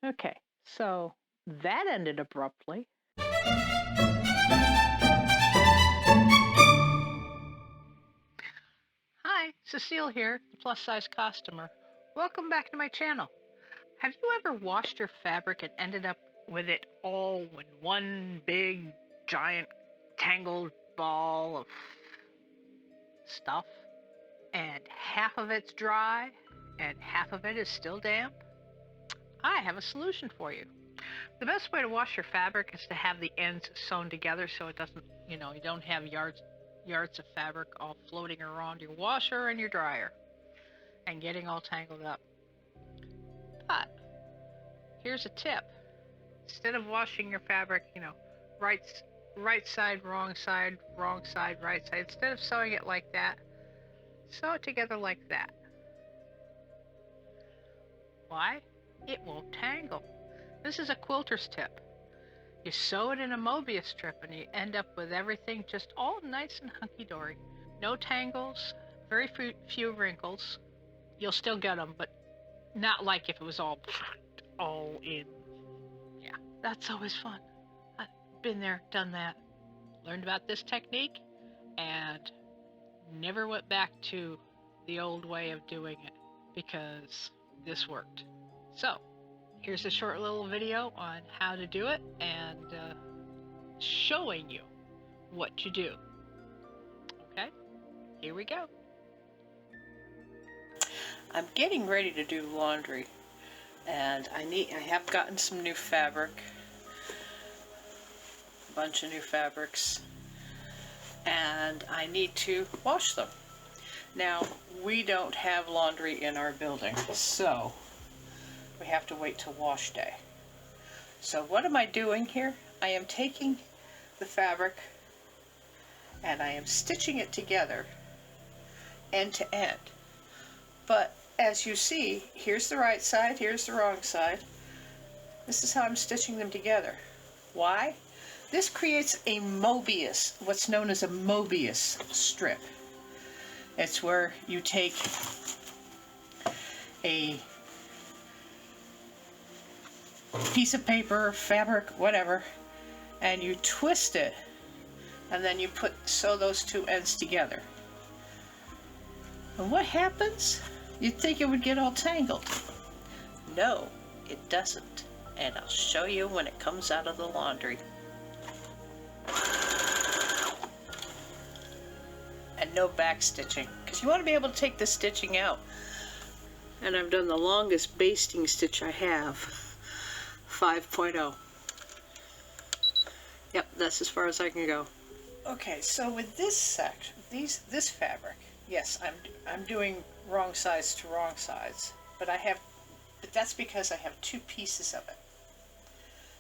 Okay, so that ended abruptly. Hi, Cecile here, the plus size customer. Welcome back to my channel. Have you ever washed your fabric and ended up with it all in one big, giant, tangled ball of stuff? And half of it's dry and half of it is still damp? I have a solution for you. The best way to wash your fabric is to have the ends sewn together so it doesn't, you don't have yards of fabric all floating around your washer and your dryer and getting all tangled up. But here's a tip. Instead of washing your fabric, right side, wrong side, right side, instead of sewing it like that, sew it together like that. Why? It won't tangle. This is a quilter's tip. You sew it in a Mobius strip and you end up with everything just all nice and hunky-dory. No tangles, very few wrinkles. You'll still get them, but not like if it was all in. Yeah, that's always fun. I've been there, done that, learned about this technique, and never went back to the old way of doing it because this worked. So, here's a short little video on how to do it and showing you what to do. Okay, here we go. I'm getting ready to do laundry, and I have gotten some new fabric, a bunch of new fabrics, and I need to wash them. Now, we don't have laundry in our building, so we have to wait till wash day. So what am I doing here? I am taking the fabric and I am stitching it together end to end. But as you see, here's the right side, here's the wrong side. This is how I'm stitching them together. Why? This creates a Mobius, what's known as a Mobius strip. It's where you take a piece of paper, fabric, whatever, and you twist it, and then you sew those two ends together. And what happens? You'd think it would get all tangled. No, it doesn't. And I'll show you when it comes out of the laundry. And no back stitching, because you want to be able to take the stitching out. And I've done the longest basting stitch I have, 5.0. Yep, that's as far as I can go. Okay, so with this section, this fabric, yes, I'm doing wrong sides to wrong sides, but that's because I have two pieces of it.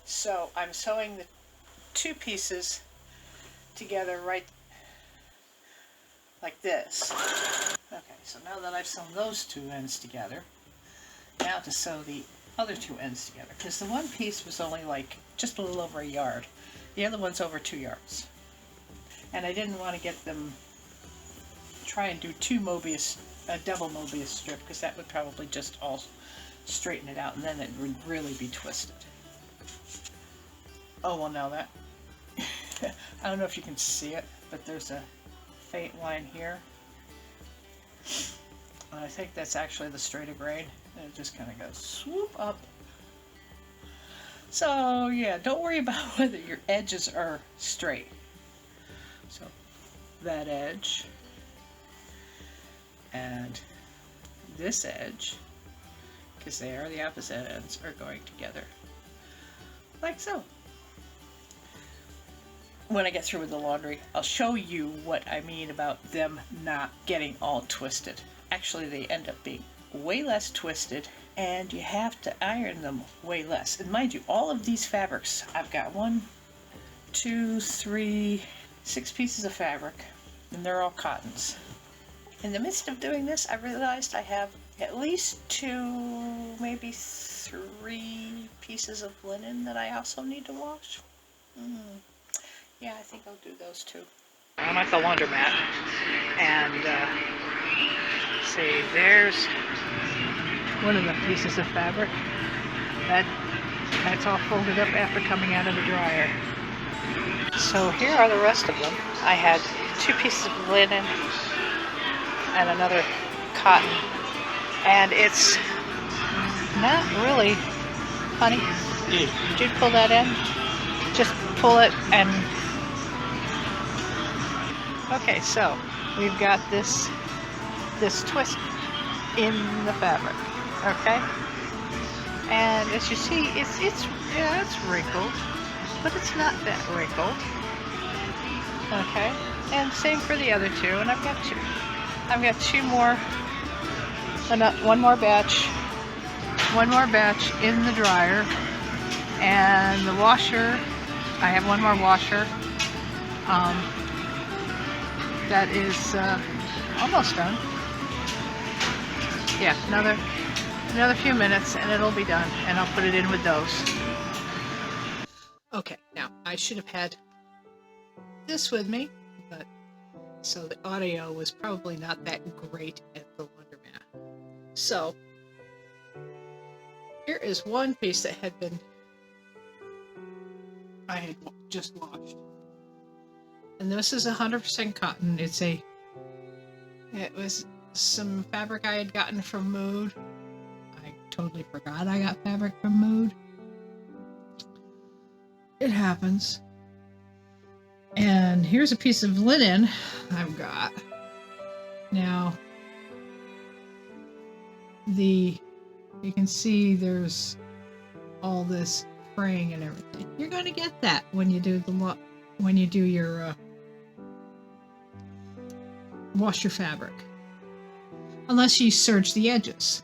So I'm sewing the two pieces together right like this. Okay, so now that I've sewn those two ends together, now to sew the other two ends together, because the one piece was only like just a little over a yard. The other one's over 2 yards. And I didn't want to get them, try and do a double Mobius strip, because that would probably just all straighten it out and then it would really be twisted. Oh, well, now that, I don't know if you can see it, but there's a faint line here. And I think that's actually the straighter grade. And it just kind of goes swoop up. So yeah, don't worry about whether your edges are straight. So that edge and this edge, because they are the opposite ends, are going together like so. When I get through with the laundry, I'll show you what I mean about them not getting all twisted. Actually, they end up being way less twisted, and you have to iron them way less. And mind you, all of these fabrics, I've got 1, 2, 3, 6 pieces of fabric, and they're all cottons. In the midst of doing this, I realized I have at least 2, maybe 3 pieces of linen that I also need to wash. Yeah, I think I'll do those too. I'm at the laundromat, and see, there's one of the pieces of fabric. That's all folded up after coming out of the dryer. So here are the rest of them. I had 2 pieces of linen and another cotton, and it's not really, honey, did you pull that in? Just pull it and, okay, so we've got this twist in the fabric, okay? And as you see, it's wrinkled, but it's not that wrinkled, okay? And same for the other 2, and I've got 2 more, one more batch in the dryer, and the washer, I have one more washer, that is almost done. Yeah, another few minutes and it'll be done, and I'll put it in with those. Okay, now I should have had this with me, but so the audio was probably not that great at the laundromat. So here is one piece that I had just washed, and this is 100% cotton. It was some fabric I had gotten from Mood. I totally forgot I got fabric from Mood. It happens. And here's a piece of linen I've got. Now, you can see there's all this fraying and everything. You're going to get that when you do your wash your fabric. Unless you serge the edges,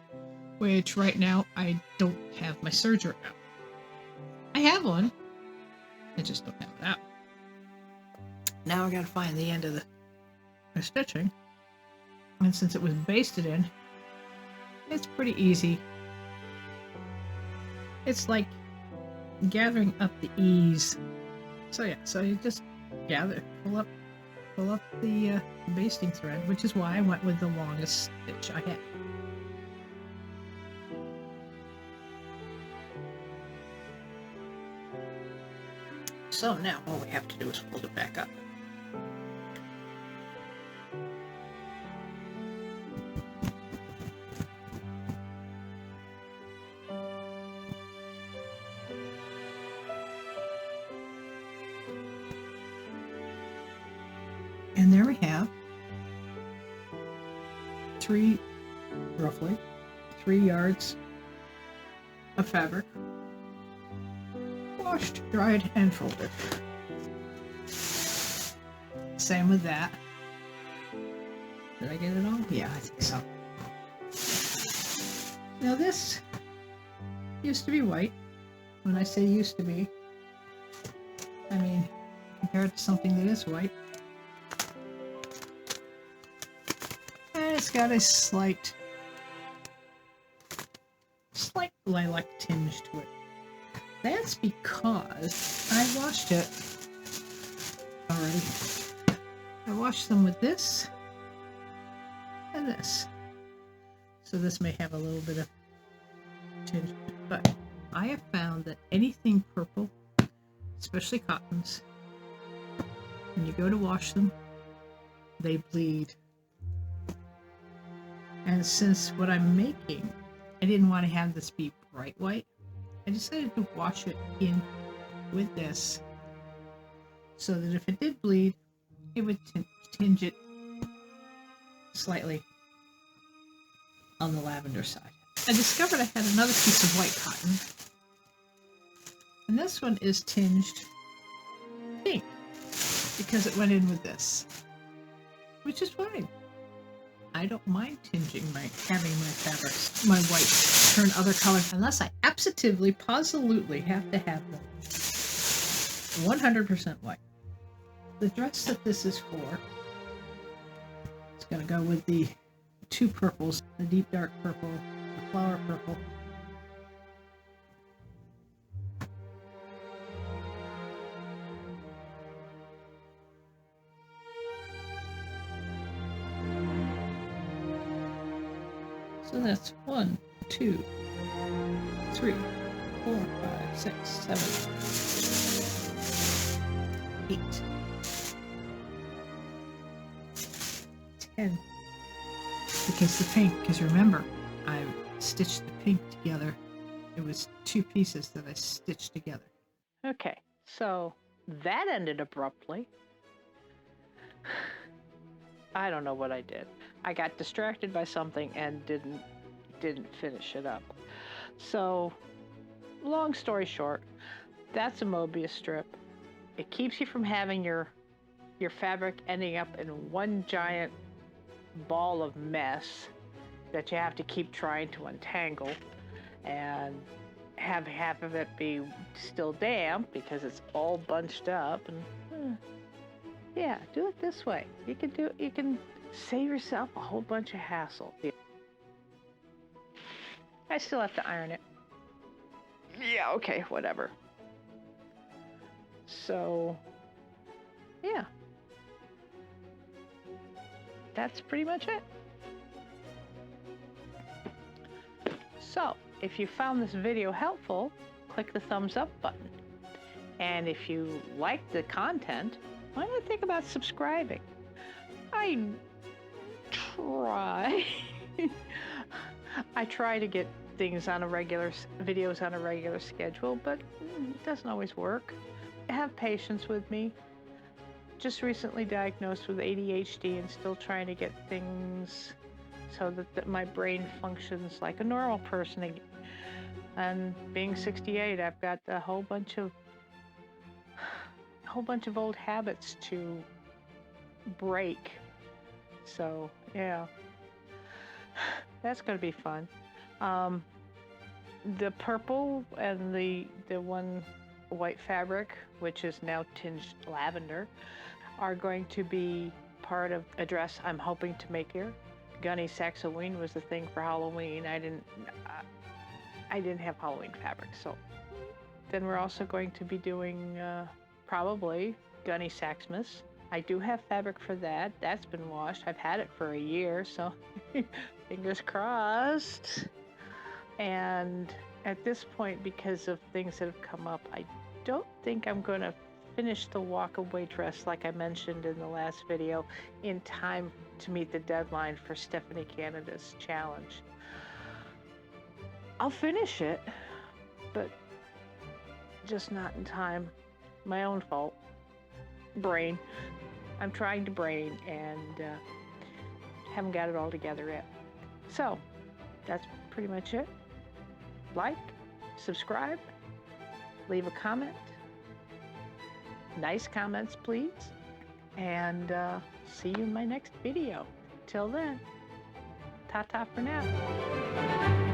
which right now I don't have my serger out. I have one, I just don't have it out. Now I gotta find the end of the stitching, and since it was basted in, it's pretty easy. It's like gathering up the ease. So yeah, so you just pull up the basting thread, which is why I went with the longest stitch I had. So now all we have to do is fold it back up. And there we have roughly 3 yards of fabric, washed, dried, and folded. Same with that. Did I get it all? Yeah, I think so. Now this used to be white. When I say used to be, I mean compared to something that is white. It's got a slight lilac tinge to it. That's because I washed it already. I washed them with this and this. So this may have a little bit of tinge, but I have found that anything purple, especially cottons, when you go to wash them, they bleed. And since what I'm making, I didn't want to have this be bright white, I decided to wash it in with this so that if it did bleed, it would tinge it slightly on the lavender side. I discovered I had another piece of white cotton, and this one is tinged pink because it went in with this, which is fine. I don't mind having my fabrics, my whites, turn other colors, unless I absolutely have to have them 100% white. The dress that this is for, it's going to go with the 2 purples, the deep dark purple, the flower purple. So that's 1, 2, 3, 4, 5, 6, 7, 8, 10. Because the pink, because remember, I stitched the pink together. It was 2 pieces that I stitched together. Okay, so that ended abruptly. I don't know what I did. I got distracted by something and didn't finish it up. So, long story short, that's a Mobius strip. It keeps you from having your fabric ending up in one giant ball of mess that you have to keep trying to untangle, and have half of it be still damp because it's all bunched up. And yeah, do it this way. You can save yourself a whole bunch of hassle. I still have to iron it. Yeah, okay, whatever. So, yeah. That's pretty much it. So, if you found this video helpful, click the thumbs up button. And if you like the content, why not think about subscribing? I try. I try to get things on a videos on a regular schedule, but it doesn't always work. Have patience with me. Just recently diagnosed with ADHD and still trying to get things so that my brain functions like a normal person again. And being 68, I've got a whole bunch of old habits to break. So yeah, that's going to be fun. The purple and the one white fabric, which is now tinged lavender, are going to be part of a dress I'm hoping to make here. Gunny Saxoween was the thing for Halloween. I didn't have Halloween fabric, so then we're also going to be doing probably Gunny Saxmas. I do have fabric for that. That's been washed. I've had it for a year, so fingers crossed. And at this point, because of things that have come up, I don't think I'm going to finish the walkaway dress like I mentioned in the last video in time to meet the deadline for Stephanie Canada's challenge. I'll finish it, but just not in time. My own fault. Brain. I'm trying to brain and haven't got it all together yet. So that's pretty much it. Like, subscribe, leave a comment. Nice comments, please. And see you in my next video. Till then, ta-ta for now.